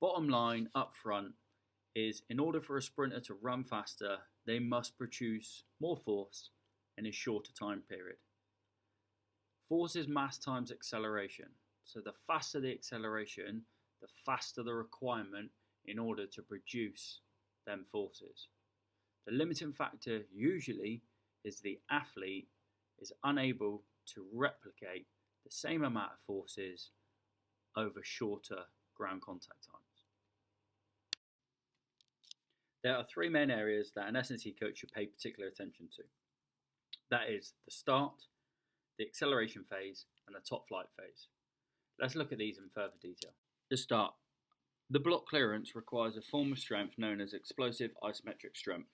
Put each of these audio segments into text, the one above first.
Bottom line up front is in order for a sprinter to run faster, they must produce more force in a shorter time period. Force is mass times acceleration. So the faster the acceleration, the faster the requirement in order to produce them forces. The limiting factor usually is the athlete is unable to replicate the same amount of forces over shorter ground contact times. There are three main areas that an S&C coach should pay particular attention to. That is the start, the acceleration phase, and the top flight phase. Let's look at these in further detail. The start. The block clearance requires a form of strength known as explosive isometric strength.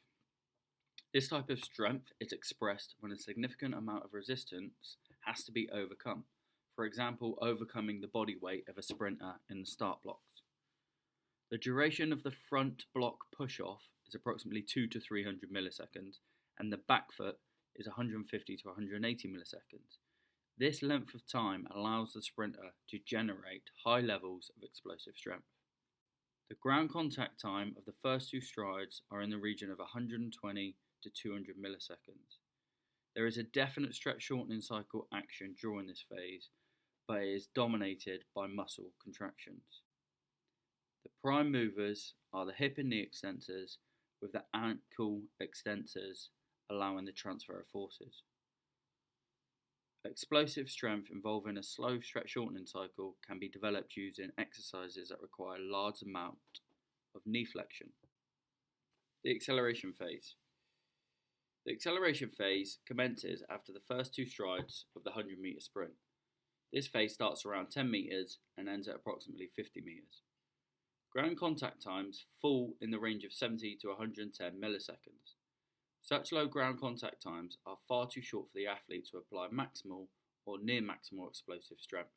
This type of strength is expressed when a significant amount of resistance has to be overcome. For example, overcoming the body weight of a sprinter in the start blocks. The duration of the front block push-off is approximately 2 to 300 milliseconds, and the back foot is 150 to 180 milliseconds. This length of time allows the sprinter to generate high levels of explosive strength. The ground contact time of the first two strides are in the region of 120 to 200 milliseconds. There is a definite stretch shortening cycle action during this phase, but it is dominated by muscle contractions. The prime movers are the hip and knee extensors, with the ankle extensors allowing the transfer of forces. Explosive strength involving a slow stretch shortening cycle can be developed using exercises that require a large amount of knee flexion. The acceleration phase. The acceleration phase commences after the first two strides of the 100-metre sprint. This phase starts around 10 metres and ends at approximately 50 metres. Ground contact times fall in the range of 70 to 110 milliseconds. Such low ground contact times are far too short for the athlete to apply maximal or near maximal explosive strength.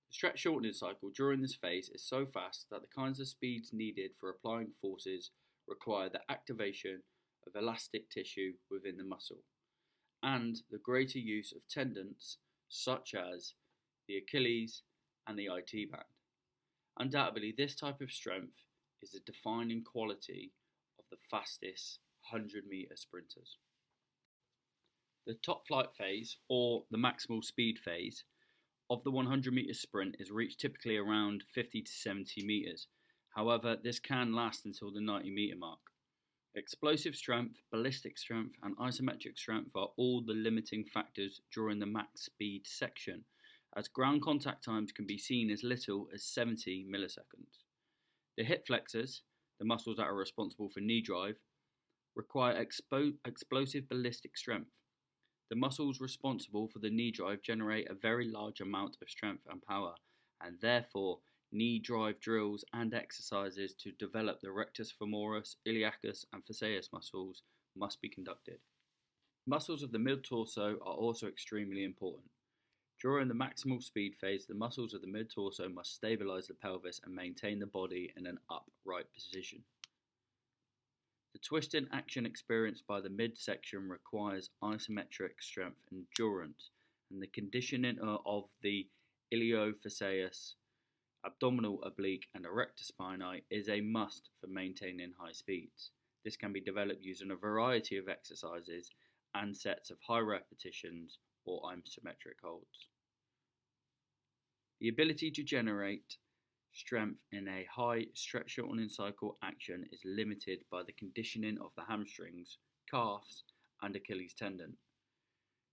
The stretch shortening cycle during this phase is so fast that the kinds of speeds needed for applying forces require the activation of elastic tissue within the muscle and the greater use of tendons such as the Achilles and the IT band. Undoubtedly, this type of strength is a defining quality of the fastest 100-metre sprinters. The top flight phase, or the maximal speed phase, of the 100-metre sprint is reached typically around 50 to 70 metres. However, this can last until the 90-metre mark. Explosive strength, ballistic strength, and isometric strength are all the limiting factors during the max speed section, as ground contact times can be seen as little as 70 milliseconds. The hip flexors, the muscles that are responsible for knee drive, require explosive ballistic strength. The muscles responsible for the knee drive generate a very large amount of strength and power, and therefore knee drive drills and exercises to develop the rectus femoris, iliacus, and fasciatus muscles must be conducted. Muscles of the mid-torso are also extremely important. During the maximal speed phase, the muscles of the mid-torso must stabilize the pelvis and maintain the body in an upright position. The twisting action experienced by the midsection requires isometric strength and endurance, and the conditioning of the iliofascius, abdominal oblique, and erector spinae is a must for maintaining high speeds. This can be developed using a variety of exercises and sets of high repetitions or isometric holds. The ability to generate strength in a high stretch shortening cycle action is limited by the conditioning of the hamstrings, calves, and Achilles tendon.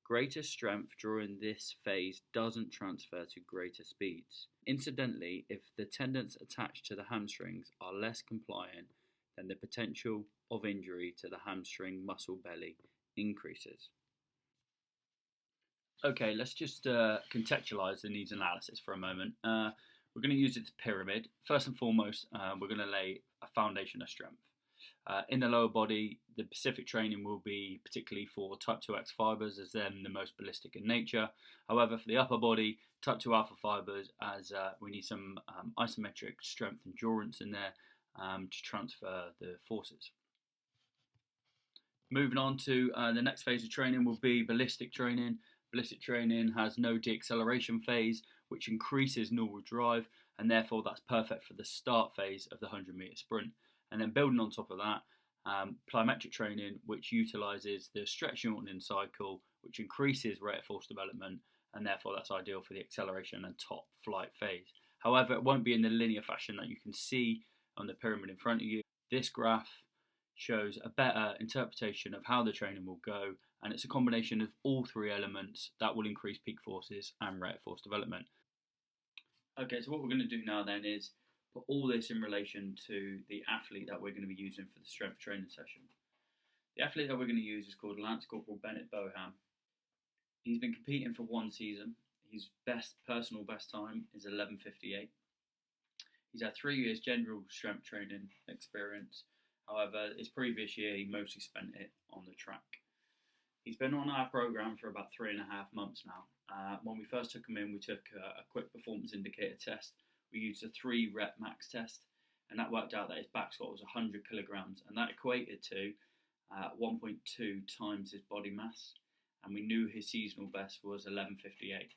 Greater strength during this phase doesn't transfer to greater speeds. Incidentally, if the tendons attached to the hamstrings are less compliant, then the potential of injury to the hamstring muscle belly increases. Okay, let's just contextualize the needs analysis for a moment. We're going to use it as a pyramid. First and foremost, we're going to lay a foundation of strength. In the lower body, the specific training will be particularly for type 2X fibers, as they're the most ballistic in nature. However, for the upper body, type 2 alpha fibers, as we need some isometric strength endurance in there to transfer the forces. Moving on to the next phase of training will be ballistic training. Ballistic training has no deacceleration phase, which increases normal drive, and therefore that's perfect for the start phase of the 100-metre sprint. And then building on top of that, plyometric training, which utilises the stretch shortening cycle, which increases rate of force development, and therefore that's ideal for the acceleration and top flight phase. However, it won't be in the linear fashion that you can see on the pyramid in front of you. This graph shows a better interpretation of how the training will go, and it's a combination of all three elements that will increase peak forces and rate of force development. Okay, so what we're going to do now then is put all this in relation to the athlete that we're going to be using for the strength training session. The athlete that we're going to use is called Lance Corporal Bennett Boham. He's been competing for one season. His personal best time is 11:58. He's had 3 years general strength training experience. However, his previous year he mostly spent it on the track. He's been on our program for about 3.5 months now. When we first took him in, we took a quick performance indicator test. We used a 3-rep max test, and that worked out that his back squat was 100 kilograms, and that equated to 1.2 times his body mass. And we knew his seasonal best was 11:58.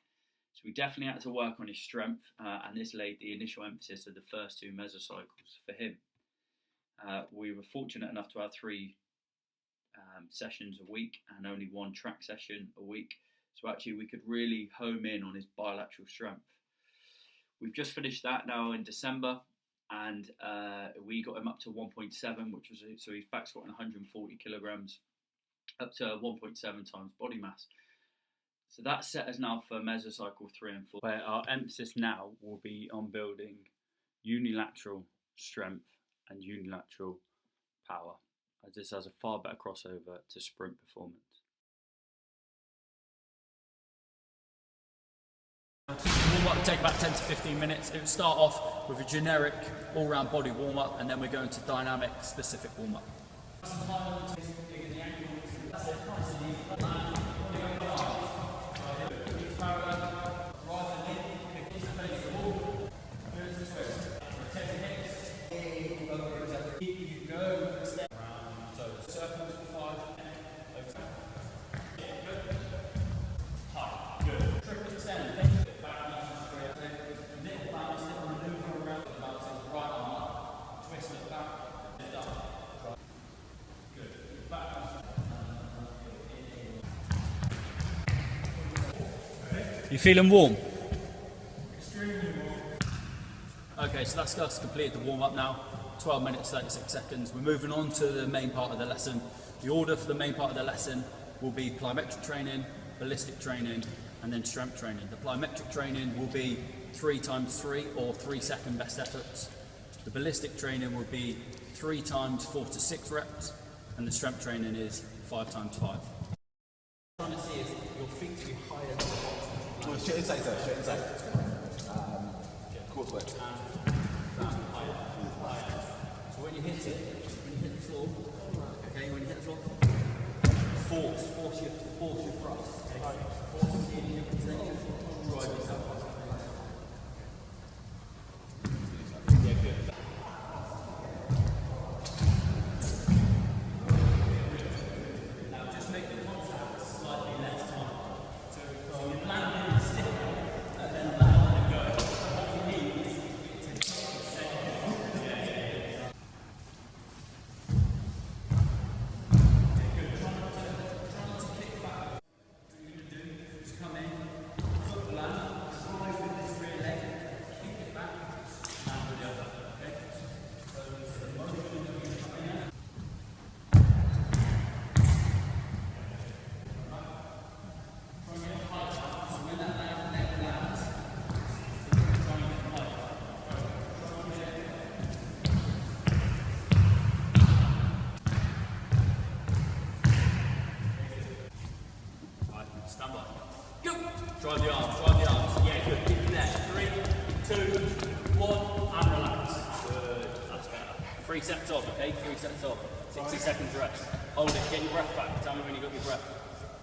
So we definitely had to work on his strength, and this laid the initial emphasis of the first 2 mesocycles for him. We were fortunate enough to have 3 sessions a week and only 1 track session a week. So actually we could really home in on his bilateral strength. We've just finished that now in December, and we got him up to 1.7, which was, so he's back squatting 140 kilograms, up to 1.7 times body mass. So that set us now for mesocycle 3 and 4, where our emphasis now will be on building unilateral strength and unilateral power, as this has a far better crossover to sprint performance. Warm-up will take about 10 to 15 minutes. It will start off with a generic all-round body warm-up, and then we go into dynamic specific warm-up. You feeling warm? Extremely warm. Okay, so that's us completed the warm-up now. 12 minutes, 36 seconds. We're moving on to the main part of the lesson. The order for the main part of the lesson will be plyometric training, ballistic training, and then strength training. The plyometric training will be 3 times 3 or 3-second best efforts. The ballistic training will be 3 times 4 to 6 reps, and the strength training is 5 times 5. What I'm trying to see is your feet to be higher than the box. Straight inside, sir. Straight inside. Cool switch. So when you hit the floor, okay, when you hit the floor, force your thrust. Okay? Force your extension, drive yourself. Yeah, good. Now just make the contact slightly less time. So you land in the stick, and then land and go. What you need is to take a second. Stand by. Go! Drive the arms. Yeah, good. Keep it there. 3, 2, 1, and relax. Good. That's better. 3 sets off, okay? 3 sets off. 60 seconds rest. Hold it. Get your breath back. Tell me when you got your breath.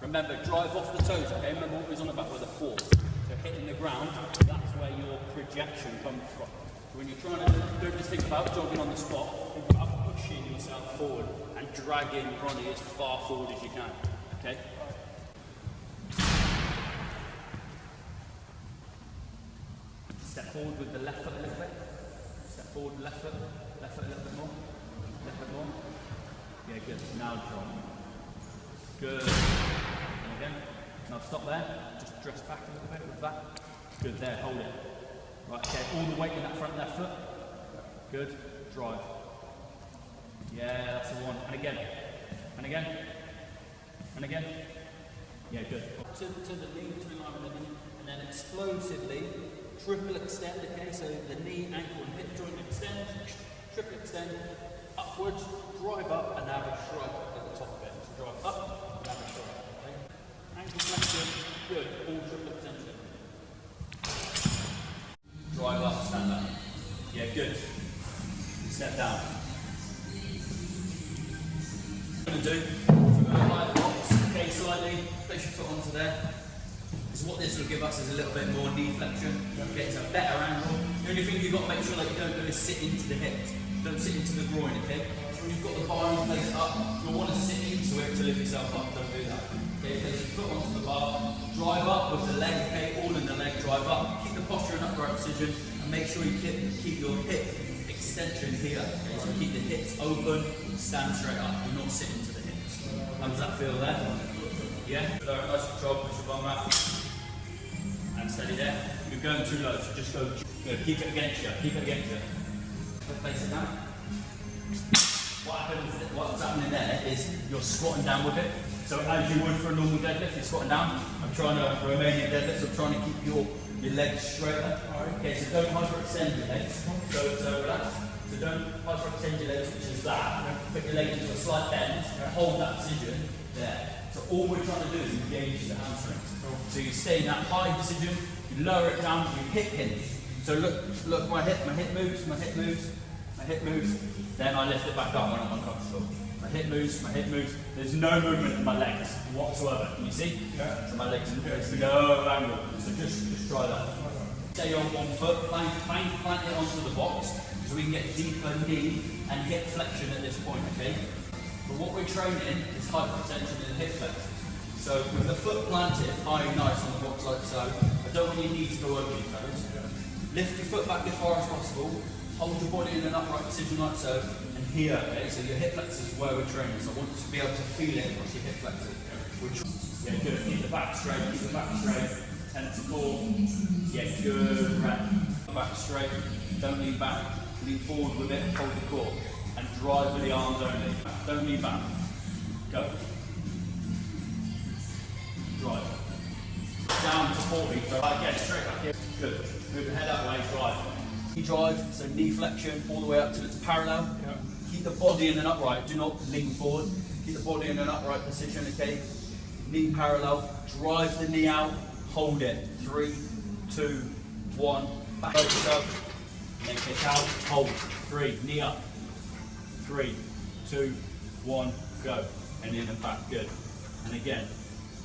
Remember, drive off the toes, okay? Remember what we was on about with the force. So hitting the ground, that's where your projection comes from. So when you're trying to, don't just think about jogging on the spot. Think about pushing yourself forward and dragging your body as far forward as you can, okay? Step forward with the left foot a little bit. Step forward, left foot a little bit more. Left foot more. Yeah, good. Now drop. Good. And again. Now stop there. Just dress back a little bit with that. Good there, hold it. Right, okay, all the weight in that front left foot. Good. Drive. Yeah, that's the one. And again. And again. And again. Yeah, good. To the knee, to line with the knee, and then explosively triple extend, okay? So the knee, ankle, and hip joint extend, triple extend, upwards, drive up, and have a shrug at the top of it. So drive up, and have a shrug, okay? Ankle flexion, good, all triple extension. Drive up, stand up. Yeah, good. Step down. What I'm going to do, we're going to lie the box, okay, slightly, place your foot onto there. So what this will give us is a little bit more knee flexion, get to a better angle. The only thing you've got to make sure that you don't do is sit into the hips, don't sit into the groin, okay? So when you've got the bar in place up, you'll want to sit into it to lift yourself up, don't do that. Okay, place your foot onto the bar, drive up with the leg, okay, all in the leg, drive up, keep the posture in upright position, and make sure you keep your hip extension here, okay? So keep the hips open, stand straight up, do not sit into the hips. How does that feel there? Yeah? Nice control, push your bum back. And steady there. You're going too low, so just go, keep it against you, keep it against you. Place it down. What's happening there is you're squatting down with it. So as you would for a normal deadlift, you're squatting down. I'm trying to Romanian deadlift, so I'm trying to keep your legs straighter. Okay, so don't hyperextend your legs. So relax. So don't hyperextend your legs, which is that. Put your leg into a slight bend, hold that position there. So all we're trying to do is engage the hamstrings. So you stay in that high position, you lower it down, you hip hinge. So look, my hip moves, my hip moves, then I lift it back up when I'm uncomfortable. My hip moves, there's no movement in my legs whatsoever. Can you see? Yeah. So my legs, there's no angle. So just try that. Stay on one foot, plant it onto the box, so we can get deeper knee and hip flexion at this point, okay? But what we're training is hyperextension and hip flexors. So with the foot planted high and nice on the box like so, I don't want your knee to go over your toes. Lift your foot back as far as possible, hold your body in an upright position like so, and here, okay, so your hip flexors is where we're training, so I want you to be able to feel it across your hip flexors. Yeah, good, keep the back straight, tense core, yeah, good, right. Back straight, don't lean back, lean forward with it, hold the core, and drive with the arms only. Don't lean back, go. Drive. Down to 40, so again, straight back here, good. Move the head that way, drive. Drive, so knee flexion all the way up till it's parallel. Yeah. Keep the body in an upright, do not lean forward. Keep the body in an upright position, okay? Knee parallel, drive the knee out, hold it. 3, 2, 1, back over yourself, and then kick out, hold. 3, knee up. 3, 2, 1, go. And in and back, good. And again,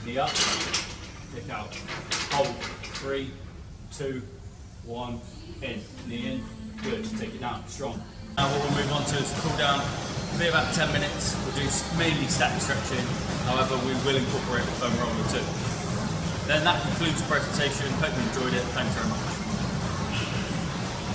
knee up, kick out, hold. 3, 2, 1, in, knee in, good, take it down, strong. Now what we'll move on to is cool down, it'll be about 10 minutes, we'll do mainly static stretching, however we will incorporate the foam roller too. Then that concludes the presentation, hope you enjoyed it, thanks very much.